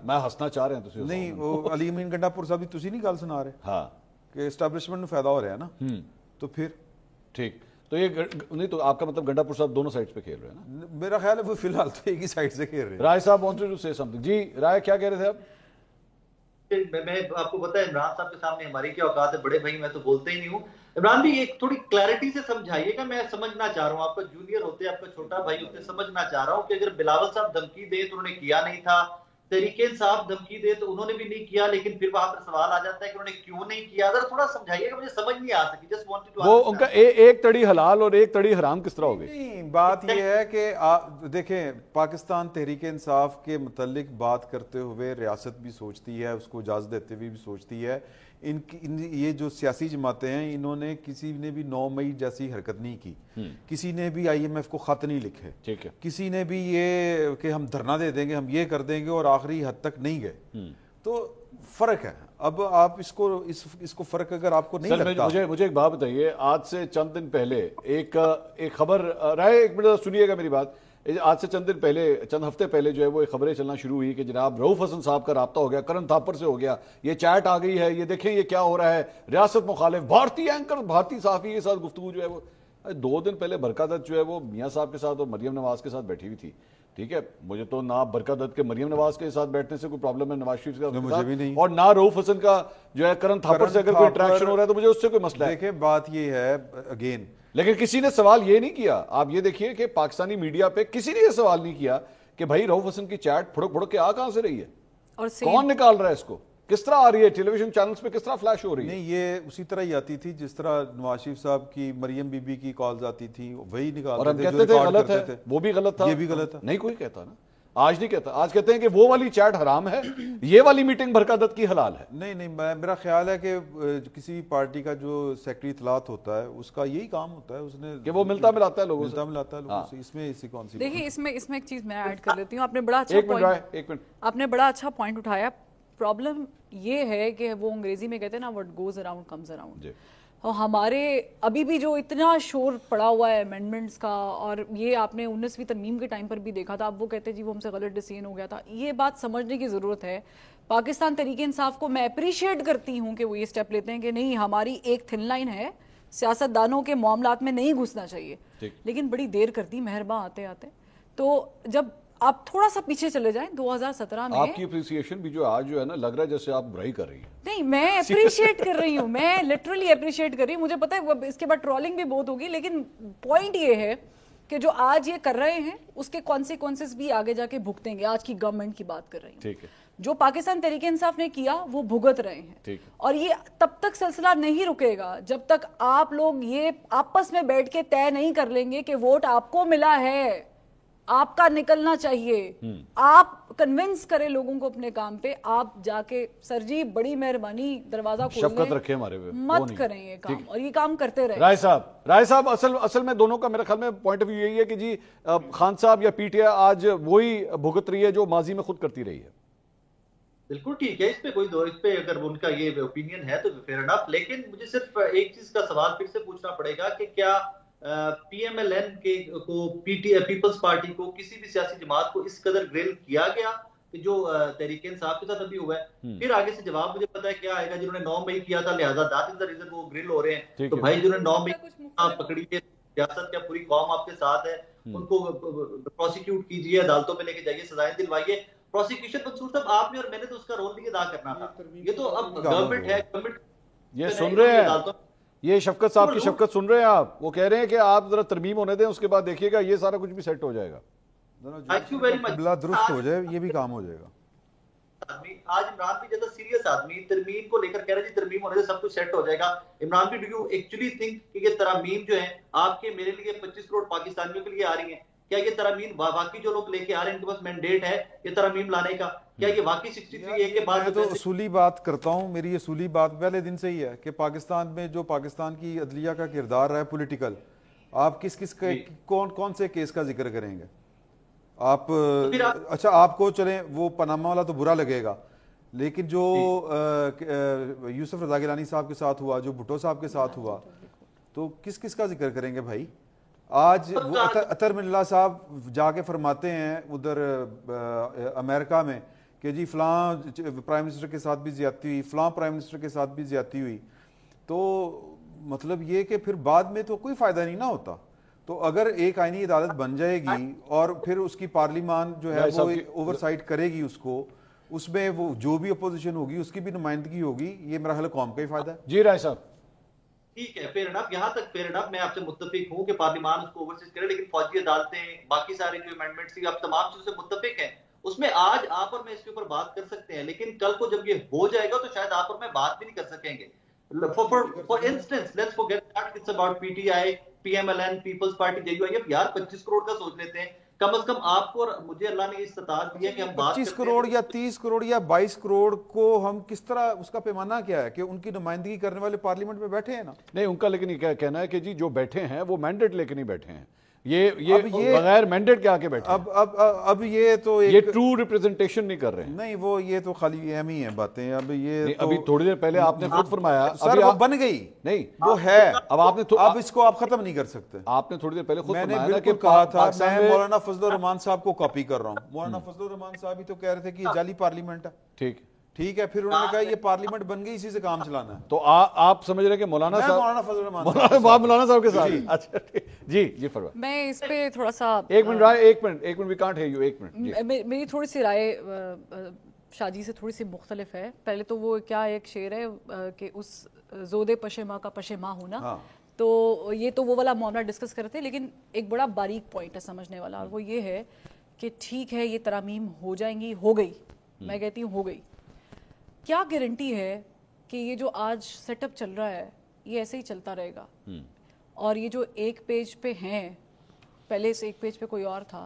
میں ہسنا چاہ رہے ہیں تسی. نہیں وہ علی امین گنڈا پور صاحب دی تسی نہیں گل سنا رہے ہاں کہ اسٹیبلشمنٹ نوں فائدہ ہو رہا ہے نا، تو پھر ٹھیک. تو یہ نہیں تو آپ کا مطلب گنڈا پور صاحب دونوں سائڈ پہ کھیل رہے ہیں نا؟ میرا خیال ہے وہ فی الحال تو ایک ہی سائڈ سے کھیل رہے ہیں. رائے صاحب وانٹڈ ٹو سے سمتھنگ. جی رائے کیا کہہ رہے تھے آپ؟ میں آپ کو پتا ہے عمران صاحب کے سامنے ہماری کیا اوقات ہے، بڑے بھائی میں تو بولتے ہی نہیں ہوں. عمران بھی ایک تھوڑی کلیئرٹی سے سمجھائیے گا، میں سمجھنا چاہ رہا ہوں، آپ کا جونیئر ہوتے آپ کا چھوٹا بھائی ہوتے، سمجھنا چاہ رہا ہوں کہ اگر بلاول صاحب دھمکی دے تو انہوں نے کیا نہیں تھا، تحریک انصاف دھمکی دے تو انہوں نے بھی نہیں کیا، لیکن پھر وہاں پر سوال آ جاتا ہے کہ انہوں نے کیوں نہیں کیا. ذرا تھوڑا سمجھائیے گا، مجھے سمجھ نہیں آ سکی. جسٹ وانٹڈ ٹو وہ ان کا ایک تڑی حلال اور ایک تڑی حرام کس طرح ہو گئی؟ نہیں بات یہ ہے کہ دیکھیں پاکستان تحریک انصاف کے متعلق بات کرتے ہوئے ریاست بھی سوچتی ہے، اس کو اجازت دیتے ہوئے بھی سوچتی ہے. یہ جو سیاسی جماعتیں ہیں انہوں نے کسی نے بھی 9 مئی جیسی حرکت نہیں کی، کسی نے بھی آئی ایم ایف کو خط نہیں لکھے، ٹھیک ہے، کسی نے بھی یہ کہ ہم دھرنا دے دیں گے، ہم یہ کر دیں گے، اور آخری حد تک نہیں گئے. تو فرق ہے. اب آپ اس کو فرق اگر آپ کو نہیں لگتا. مجھے ایک بات بتائیے، آج سے چند دن پہلے ایک خبر، رائے ایک منٹ سنیے گا میری بات. آج سے چند دن پہلے، چند ہفتے پہلے جو ہے وہ خبریں چلنا شروع ہوئی کہ جناب رؤف حسن صاحب کا رابطہ ہو گیا، کرن تھاپر سے ہو گیا، یہ چیٹ آ گئی ہے، یہ دیکھیں یہ کیا ہو رہا ہے، ریاست مخالف بھارتی اینکر بھارتی صحافی کے ساتھ گفتگو جو ہے وہ 2 دن پہلے برکا دت جو ہے وہ میاں صاحب کے ساتھ اور مریم نواز کے ساتھ بیٹھی ہوئی تھی. ٹھیک ہے، مجھے تو نہ برکا دت کے مریم نواز کے ساتھ بیٹھنے سے کوئی پرابلم ہے نواز شریف کے ساتھ، اور نہ رؤف حسن کا جو ہے کرن تھاپر سے اگر کوئی انٹریکشن ہو رہا ہے تو مجھے اس سے کوئی مسئلہ ہے. دیکھیں بات یہ ہے اگین، لیکن کسی نے سوال یہ نہیں کیا. آپ یہ دیکھیے کہ پاکستانی میڈیا پہ کسی نے یہ سوال نہیں کیا کہ بھائی رؤف حسن کی چیٹ پھڑک پھڑک کے کہاں سے رہی ہے، اور کون نکال رہا ہے اس کو، کس طرح آ رہی ہے، ٹیلی ویژن چینلز پہ کس طرح فلیش ہو رہی ہے. نہیں یہ اسی طرح ہی آتی تھی جس طرح نواز شریف صاحب کی مریم بی بی کی کالز آتی تھی، وہی نکالتے اور ہم کہتے تھے غلط ہے، وہ بھی غلط تھا، یہ بھی غلط ہے. نہیں کوئی کہتا نا. آج نہیں کہتا, آج کہتے ہیں کہ وہ والی چیٹ حرام ہے, یہ والی میٹنگ برکادت کی حلال ہے. نہیں میرا خیال ہے کہ کسی بھی پارٹی کا جو سیکرٹری اطلاعات ہوتا ہے اس کا یہی کام ہوتا ہے, اس نے کہ وہ ملتا ملاتا ہے لوگوں سے. اس میں اسی کون سی دیکھیے اس میں ایک چیز میں ایڈ کر لیتی ہوں. آپ نے بڑا اچھا پوائنٹ اٹھایا. پرابلم یہ ہے کہ وہ انگریزی میں کہتے ہیں نا what goes around comes around. ہمارے ابھی بھی جو اتنا شور پڑا ہوا ہے امینڈمنٹس کا, اور یہ آپ نے 19ویں ترمیم کے ٹائم پر بھی دیکھا تھا, اب وہ کہتے ہیں جی وہ ہم سے غلط ڈیسیژن ہو گیا تھا. یہ بات سمجھنے کی ضرورت ہے. پاکستان تحریک انصاف کو میں اپریشیٹ کرتی ہوں کہ وہ یہ سٹیپ لیتے ہیں کہ نہیں, ہماری ایک تھن لائن ہے, سیاست دانوں کے معاملات میں نہیں گھسنا چاہیے, لیکن بڑی دیر کرتی مہرباں آتے آتے. تو جب آپ تھوڑا سا پیچھے چلے جائیں 2017 میں, آپ کی اپریسیشن بھی جو آج جو ہے نا لگ رہا ہے جیسے آپ برائی کر رہی ہیں. نہیں, میں اپریشیٹ کر رہی ہوں, میں لٹرلی اپریشیٹ کر رہی ہوں. مجھے پتا ہے اس کے بعد ٹرولنگ بھی بہت ہوگی, لیکن پوائنٹ یہ ہے کہ جو آج یہ کر رہے ہیں اس کے کانسیکوینسز بھی آگے جا کے بھگتیں گے. آج کی گورنمنٹ کی بات کر رہی ہوں. ٹھیک ہے, جو پاکستان تحریک انصاف نے کیا وہ بھگت رہے ہیں, اور یہ تب تک سلسلہ نہیں رکے گا جب تک آپ لوگ یہ آپس میں بیٹھ کے طے نہیں کر لیں گے کہ ووٹ آپ کو ملا ہے, آپ کا نکلنا چاہیے. آپ کنونس کریں لوگوں کو اپنے کام پہ. آپ جا کے سر جی بڑی مہربانی دروازہ کھول شفقت رکھیں ہمارے پہ, مت کریں یہ کام, اور یہ کام کرتے رہیں. رائے صاحب اصل میں دونوں کا میرے خیال میں پوائنٹ آف ویو یہی ہے کہ جی خان صاحب یا پی ٹی آئی آج وہی بھگت رہی ہے جو ماضی میں خود کرتی رہی ہے. بالکل ٹھیک ہے, اس پہ کوئی اس پہ اگر ان کا یہ اوپینین ہے تو فیئر انف. لیکن مجھے صرف ایک چیز کا سوال پھر سے پوچھنا پڑے گا کہ کیا پی ایم ایل این کو پیپلز پارٹی کو کسی بھی سیاسی جماعت کو اس قدر گرل کیا گیا کہ جو تحریک انصاف کے ساتھ ابھی ہوا ہے؟ پھر آگے سے جواب مجھے پتا ہے کیا آئے گا, جنہوں نے 9 مئی کیا تھا لہٰذا دیٹ از دی ریزن وہ گرل ہو رہے ہیں. تو بھائی جنہوں نے 9 مئی پکڑی ہے, سیاست کیا پوری قوم آپ کے ساتھ ہے, ان کو پروسیکیوٹ کیجیے, عدالتوں پہ لے کے جائیے, سزائیں دلوائیے. پروسیکیوشن منصور صاحب آپ نے اور میں نے تو اس کا رول بھی ادا کرنا تھا. یہ تو اب گورنمنٹ ہے, گورنمنٹ یہ سن رہے ہیں, یہ شفقت صاحب کی شفقت سن رہے ہیں آپ, وہ کہہ رہے ہیں کہ آپ ذرا ترمیم ہونے دیں, اس کے بعد دیکھیے گا یہ سارا کچھ بھی سیٹ ہو جائے گا, بلا درست ہو جائے, یہ بھی کام ہو جائے گا. آج عمران بھی جیسا سیریس آدمی ترمیم کو لے کر کہہ رہے جی ترمیم ہونے سے سب کچھ سیٹ ہو جائے گا. عمران بھی ڈو یو ایکچولی تھنک کہ یہ ترامیم جو ہیں آپ کے میرے لیے 25 کروڑ پاکستانیوں کے لیے آ رہی ہیں؟ کیا یہ ترامیم واقعی جو لوگ لے کے آ رہے ہیں ان کے پاس مینڈیٹ ہے یہ ترامیم لانے کا؟ کیا یہ واقعی 63 کے بعد؟ میں تو اصولی بات کرتا ہوں, میری اصولی بات پہلے دن سے ہی ہے کہ پاکستان میں جو پاکستان کی عدلیہ کا کردار ہے پولیٹیکل, آپ کس کون سے کیس کا ذکر کریں گے آپ؟ اچھا آپ کو چلیں وہ پاناما والا تو برا لگے گا, لیکن جو یوسف رضا گیلانی صاحب کے ساتھ ہوا, جو بھٹو صاحب کے ساتھ ہوا, تو کس کا ذکر کریں گے بھائی؟ آج وہ اطہر من اللہ صاحب جا کے فرماتے ہیں ادھر امریکہ میں کہ جی فلاں پرائم منسٹر کے ساتھ بھی زیادتی ہوئی, فلاں پرائم منسٹر کے ساتھ بھی زیادتی ہوئی. تو مطلب یہ کہ پھر بعد میں تو کوئی فائدہ نہیں نہ ہوتا. تو اگر ایک آئینی عدالت بن جائے گی اور پھر اس کی پارلیمان جو ہے وہ اوور سائٹ کرے گی اس کو, اس میں وہ جو بھی اپوزیشن ہوگی اس کی بھی نمائندگی ہوگی, یہ میرا خیال قوم کا ہی فائدہ ہے. جی رائے صاحب ٹھیک ہے, فیئر انف, یہاں تک فیئر انف, میں آپ سے متفق ہوں کہ پارلیمان اس کو اوورسیز کرے, لیکن فوجی عدالتیں باقی سارے جو امینڈمنٹس تھی آپ تمام چیزوں سے متفق ہیں. اس میں آج آپ اور میں اس کے اوپر بات کر سکتے ہیں, لیکن کل کو جب یہ ہو جائے گا تو شاید آپ اور میں بات بھی نہیں کر سکیں گے. For instance, let's forget that it's about PTI, PMLN, People's Party, JUIF. یار 25 کروڑ کا سوچ لیتے ہیں, کم از کم آپ کو اور مجھے اللہ نے استطاعت دی ہے کہ ہم بات 25 کروڑ یا 30 کروڑ یا 22 کروڑ کو ہم کس طرح, اس کا پیمانہ کیا ہے کہ ان کی نمائندگی کرنے والے پارلیمنٹ میں بیٹھے ہیں نا؟ نہیں, ان کا لیکن یہ کہنا ہے کہ جی جو بیٹھے ہیں وہ مینڈیٹ لے کے نہیں بیٹھے ہیں, یہ بغیر مینڈیٹ کے آکے بیٹھے ہیں. اب یہ تو یہ ٹرو ریپریزنٹیشن نہیں کر رہے ہیں. نہیں, وہ یہ تو خالی اہم ہی ہیں باتیں. اب یہ ابھی تھوڑی دیر پہلے آپ نے خود فرمایا سر وہ بن گئی, نہیں وہ ہے, اب اس کو آپ ختم نہیں کر سکتے. آپ نے تھوڑی دیر پہلے خود میں نے فرمایا بالکل کہا تھا, میں مولانا فضل الرحمان صاحب کو کاپی کر رہا ہوں. مولانا فضل الرحمان صاحب ہی تو کہہ رہے تھے کہ یہ جعلی پارلیمنٹ ہے. ٹھیک ہے, پھر انہوں نے کہا یہ پارلیمنٹ بن گئی, اسی سے کام چلانا ہے. تو آپ سمجھ رہے کہ مولانا صاحب کے ساتھ. اچھا جی فرمائیں. میں اس پہ تھوڑا سا ایک minute we can't hear you, ایک منٹ. میری تھوڑی سی رائے شادی سے تھوڑی سی مختلف ہے. پہلے تو وہ کیا ایک شعر ہے کہ اس زود پشیماں کا پشیماں ہونا, تو یہ تو وہ والا معاملہ ڈسکس کرتے, لیکن ایک بڑا باریک پوائنٹ ہے سمجھنے والا, اور وہ یہ ہے کہ ٹھیک ہے یہ ترامیم ہو جائیں گی, ہو گئی, میں کہتی ہوں ہو گئی. کیا گارنٹی ہے کہ یہ جو آج سیٹ اپ چل رہا ہے یہ ایسے ہی چلتا رہے گا؟ اور یہ جو ایک پیج پہ ہیں, پہلے سے ایک پیج پہ کوئی اور تھا,